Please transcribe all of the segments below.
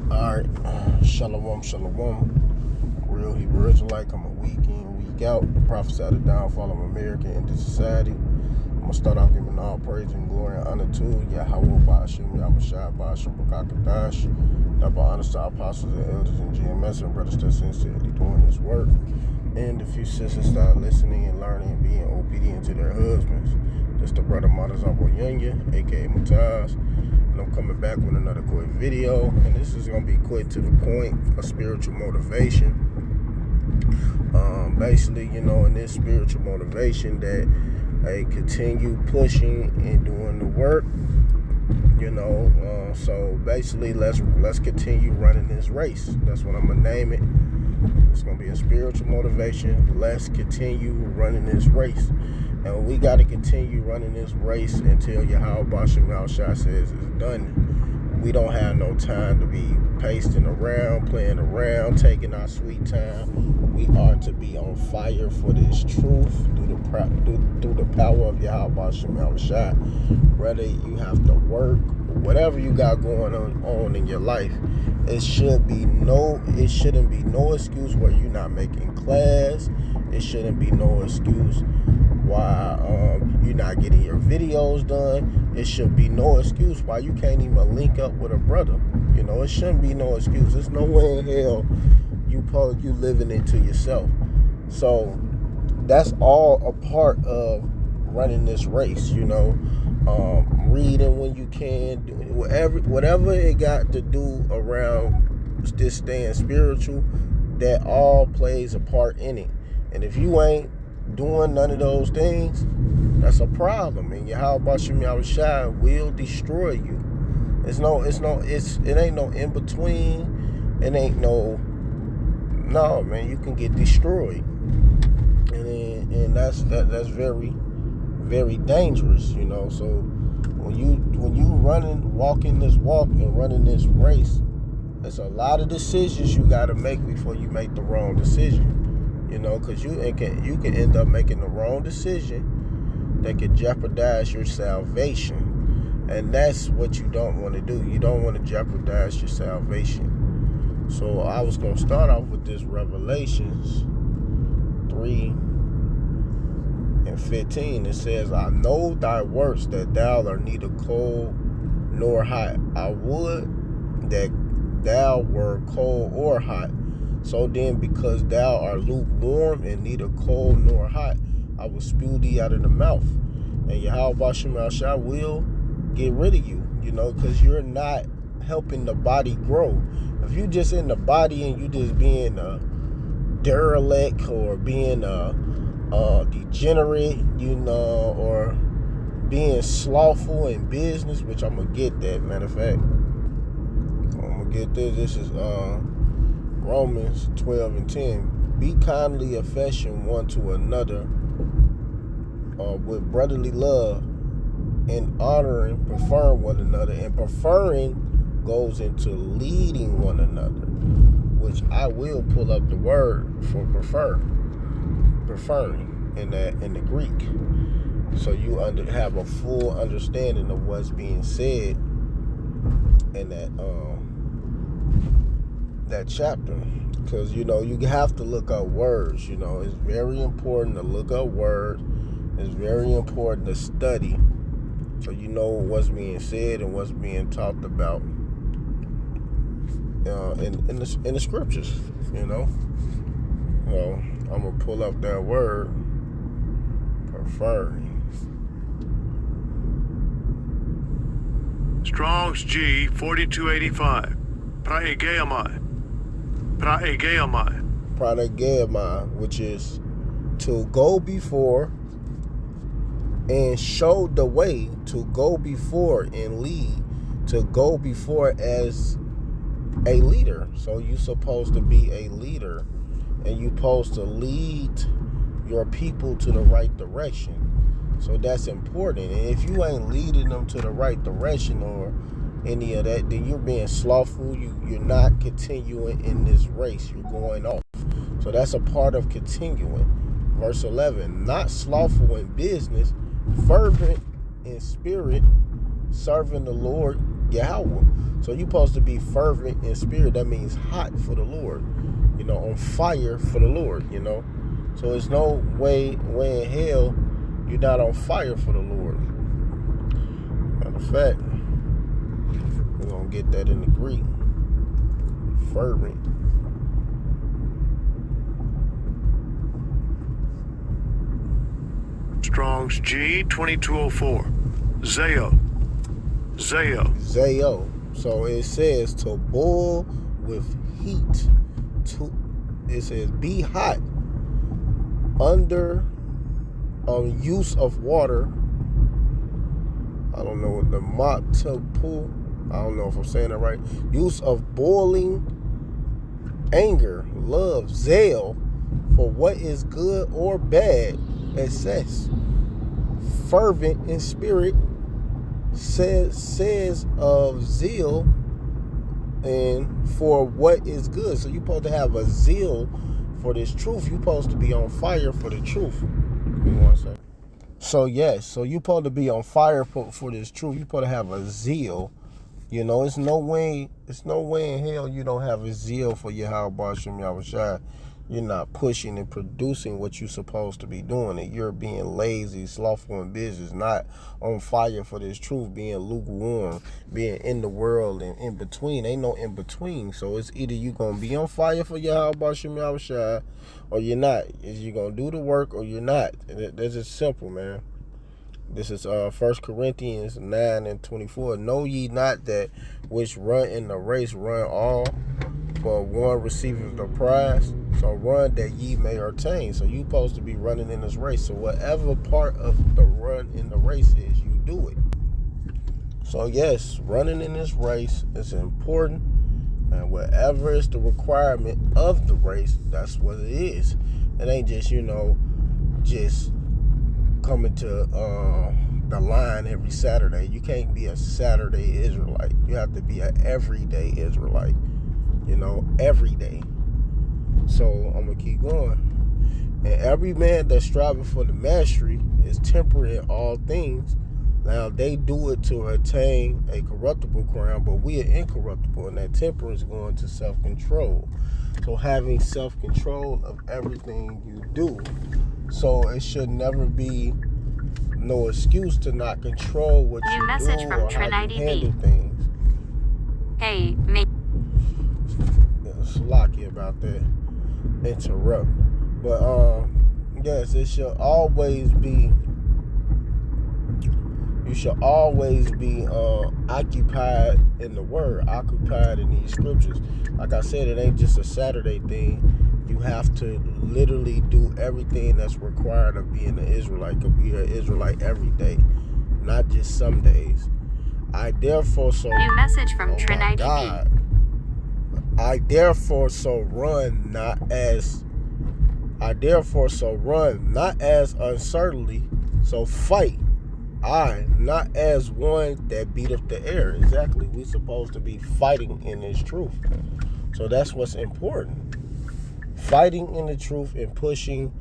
Alright, shalom, shalom. Real Hebrew Israelite coming week in, week out. Prophesy the downfall of America into society. I'm going to start off giving all praise and glory and honor to YAHAWASHI, YAHAWASHI, Bakakadash. Double honors to our apostles and elders and GMS and brothers that sincerely doing this work. And a few sisters start listening and learning and being obedient to their husbands. This the brother Mothers of Yanya, aka Mutaz. And I'm coming back with another quick video. And this is going to be quick to the point, a spiritual motivation. Basically, in this spiritual motivation that I continue pushing and doing the work. So basically, let's continue running this race. That's what I'm going to name it. It's going to be a spiritual motivation. Let's continue running this race. And we got to continue running this race until YAHAWASHI says it's done. We don't have no time to be pasting around, playing around, taking our sweet time. We are to be on fire for this truth through the power of YAHAWASHI. Whether you have to work, whatever you got going on in your life, it shouldn't be no excuse where you're not making class. It shouldn't be no excuse why you're not getting your videos done. It should be no excuse why you can't even link up with a brother. It shouldn't be no excuse. There's no way in hell you living into yourself. So that's all a part of running this race. Reading when you can, whatever it got to do around this staying spiritual, that all plays a part in it. And if you ain't doing none of those things, that's a problem. And YAHAWASHI will destroy you. It ain't no in between. It ain't no man. You can get destroyed, and that's very, very dangerous. So when you walking this walk and running this race, there's a lot of decisions you got to make before you make the wrong decision. Because you can end up making the wrong decision that could jeopardize your salvation. And that's what you don't want to do. You don't want to jeopardize your salvation. So I was going to start off with this Revelations 3:15. It says, I know thy works, that thou art neither cold nor hot. I would that thou were cold or hot. So then, because thou art lukewarm and neither cold nor hot, I will spew thee out of the mouth. And YAHAWASHI will get rid of you, because you're not helping the body grow. If you just in the body and you just being a derelict or being a degenerate, or being slothful in business, which I'm going to get that, matter of fact. I'm going to get this. This is Romans 12:10. Be kindly affection one to another with brotherly love, and honoring, preferring one another. And preferring goes into leading one another, which I will pull up the word for preferring in the Greek, so you have a full understanding of what's being said in that chapter. Because you have to look up words. It's very important to look up words. It's very important to study, so you know what's being said and what's being talked about in the scriptures. So I'm gonna pull up that word, preferring. Strong's G 4285. Praegeomai, which is to go before and show the way, to go before and lead, to go before as a leader. So you're supposed to be a leader, and you're supposed to lead your people to the right direction. So that's important. And if you ain't leading them to the right direction or any of that, then you're being slothful. You're not continuing in this race. You're going off. So that's a part of continuing. Verse 11, not slothful in business, fervent in spirit, serving the Lord, Yahweh. So you're supposed to be fervent in spirit. That means hot for the Lord. On fire for the Lord, So there's no way in hell you're not on fire for the Lord. Matter of fact, we're going to get that in the Greek. Fervent. Strong's G 2204. Zeo. So it says to boil with heat. It says be hot under use of water. I don't know what the matapul. I don't know if I'm saying it right. Use of boiling anger, love, zeal for what is good or bad. It says fervent in spirit. Says of zeal and for what is good. So you're supposed to have a zeal for this truth. You're supposed to be on fire for the truth. Give me 1 second. So yes, so you're supposed to be on fire for this truth. You're supposed to have a zeal. It's no way in hell you don't have a zeal for YAHAWASHI. You're not pushing and producing what you're supposed to be doing. And you're being lazy, slothful in business, not on fire for this truth, being lukewarm, being in the world and in between. Ain't no in between. So it's either you're going to be on fire for YAHAWASHI or you're not. Is you going to do the work or you're not. That's just simple, man. This is 1 Corinthians 9:24. Know ye not that which run in the race run all, but one receiveth the prize? So run that ye may attain. So you supposed to be running in this race. So whatever part of the run in the race is, you do it. So yes, running in this race is important. And whatever is the requirement of the race, that's what it is. It ain't just, just coming to the line every Saturday. You can't be a Saturday Israelite. You have to be an everyday Israelite. Every day. So I'm going to keep going. And every man that's striving for the mastery is temperate in all things. Now, they do it to attain a corruptible crown, but we are incorruptible, and that temperance is going to self-control. So having self-control of everything you do. So it should never be no excuse to not control what you do or how you handle things. Hey, me. Lucky about that. Interrupt. But yes, it should always be. You should always be occupied in the word, occupied in these scriptures. Like I said, it ain't just a Saturday thing. You have to literally do everything that's required of being an Israelite. Could be an Israelite every day, not just some days. I therefore so. New message from Trinity. God. I therefore so run not as uncertainly, so fight. Not as one that beateth the air. Exactly. We're supposed to be fighting in this truth. So that's what's important. Fighting in the truth and pushing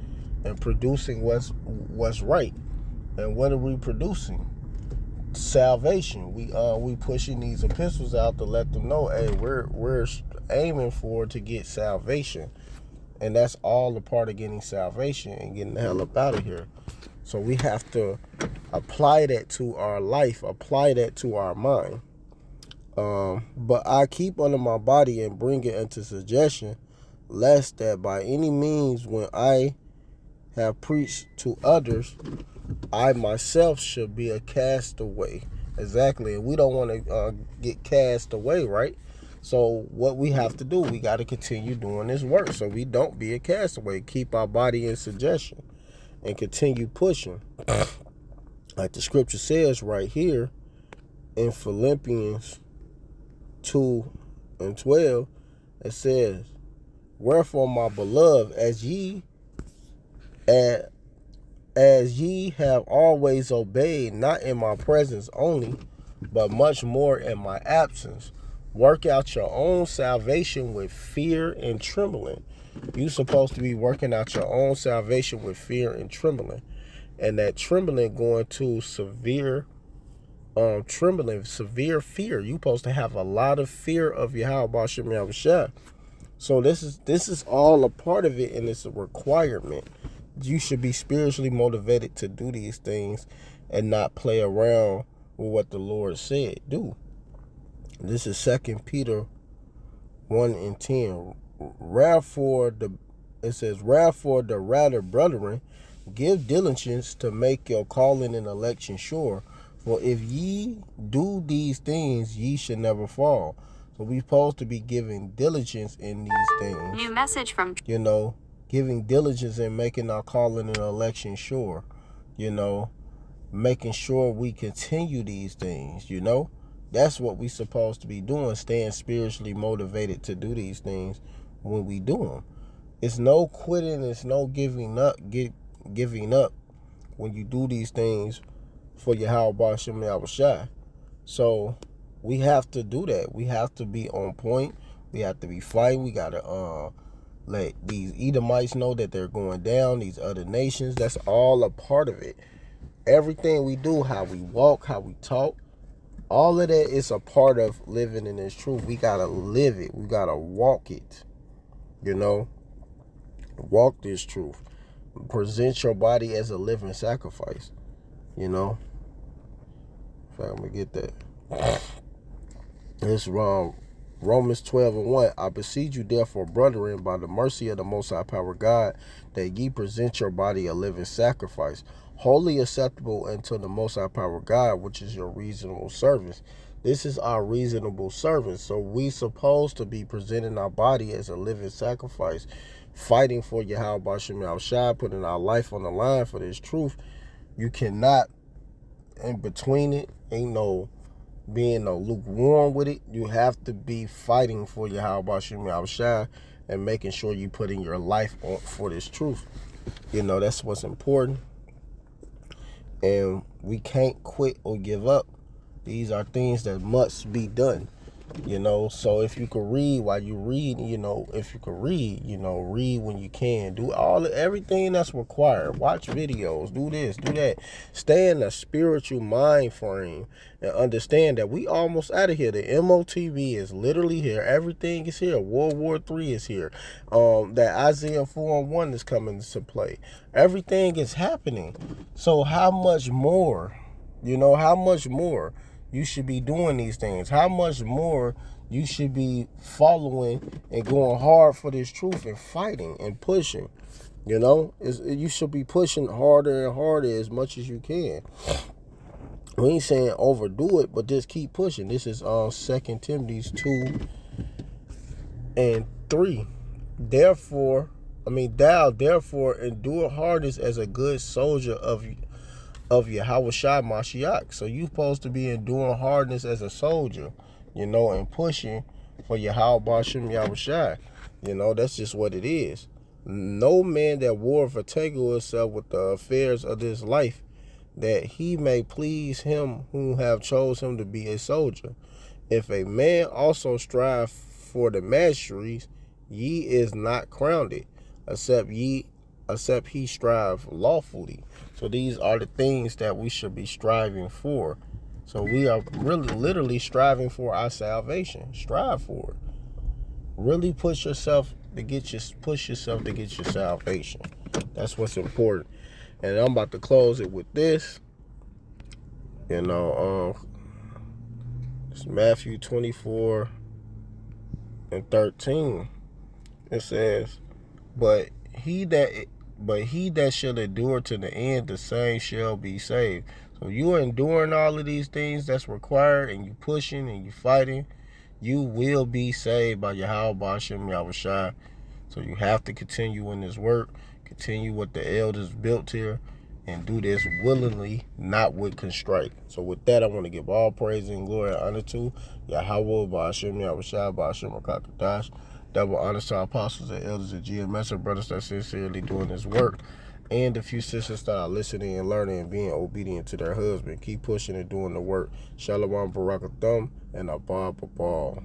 and producing what's right. And what are we producing? Salvation. We pushing these epistles out to let them know, hey, we're aiming for to get salvation. And that's all a part of getting salvation and getting the hell up out of here. So we have to apply that to our life, apply that to our mind. But I keep under my body and bring it into suggestion, lest that by any means when I have preached to others, I myself should be a castaway. Exactly. And we don't want to get cast away, right? So what we have to do, we got to continue doing this work so we don't be a castaway. Keep our body in suggestion and continue pushing. Like the scripture says right here in Philippians 2:12, it says, wherefore, my beloved, as ye have always obeyed, not in my presence only, but much more in my absence, work out your own salvation with fear and trembling. You're supposed to be working out your own salvation with fear and trembling. And that trembling going to severe trembling, severe fear. You supposed to have a lot of fear of YAHAWASHI. So this is all a part of it, and it's a requirement. You should be spiritually motivated to do these things and not play around with what the Lord said do. This is 2 Peter 1:10. It says, "Wherefore the rather, brethren, give diligence to make your calling and election sure. For if ye do these things, ye should never fall." So we're supposed to be giving diligence in these things. New message from Giving diligence in making our calling and election sure. Making sure we continue these things, That's what we're supposed to be doing, staying spiritually motivated to do these things when we do them. It's no quitting, it's no giving up when you do these things for YAHAWASHI. So we have to do that. We have to be on point. We have to be fighting. We got to let these Edomites know that they're going down, these other nations. That's all a part of it. Everything we do, how we walk, how we talk, all of that is a part of living in this truth. We got to live it. We got to walk it. Walk this truth. Present your body as a living sacrifice. In fact, I'm going to get that. It's wrong. Romans 12:1. I beseech you, therefore, brethren, by the mercy of the Most High Power God, that ye present your body a living sacrifice, wholly acceptable unto the Most High Power God, which is your reasonable service. This is our reasonable service. So we supposed to be presenting our body as a living sacrifice, fighting for YAHAWASHI, putting our life on the line for this truth. You cannot, in between it, ain't no being no lukewarm with it. You have to be fighting for YAHAWASHI and making sure you putting your life on for this truth. That's what's important. And we can't quit or give up. These are things that must be done. So if you can read while you read, if you can read, read when you can. Do everything that's required. Watch videos, do this, do that. Stay in a spiritual mind frame and understand that we almost out of here. The MOTV is literally here. Everything is here. World War III is here. That Isaiah 4:1 is coming to play. Everything is happening. So how much more? How much more? You should be doing these things. How much more you should be following and going hard for this truth and fighting and pushing. You should be pushing harder and harder as much as you can. We ain't saying overdo it, but just keep pushing. This is 2 Timothy 2:3. Thou therefore endure hardness as a good soldier of YAHAWASHI Mashiach. So you supposed to be enduring hardness as a soldier, and pushing for YAHAWASHI. That's just what it is. No man that warreth entangle himself with the affairs of this life, that he may please him who have chosen him to be a soldier. If a man also strive for the masteries, ye is not crowned, except he strive lawfully. So these are the things that we should be striving for. So we are really literally striving for our salvation. Strive for it. Really push yourself to get your salvation. That's what's important. And I'm about to close it with this. It's Matthew 24:13. It says, But he that shall endure to the end, the same shall be saved. So you are enduring all of these things that's required, and you pushing and you fighting, you will be saved by YAHAWASHI. So you have to continue in this work, continue what the elders built here, and do this willingly, not with constraint. So with that, I want to give all praise and glory and honor to Yahweh, Ba'ashem, double honors to our apostles and elders and GMS and brothers that sincerely doing this work, and the few sisters that are listening and learning and being obedient to their husband. Keep pushing and doing the work. Shalom, Barakathum, and Abba Babal.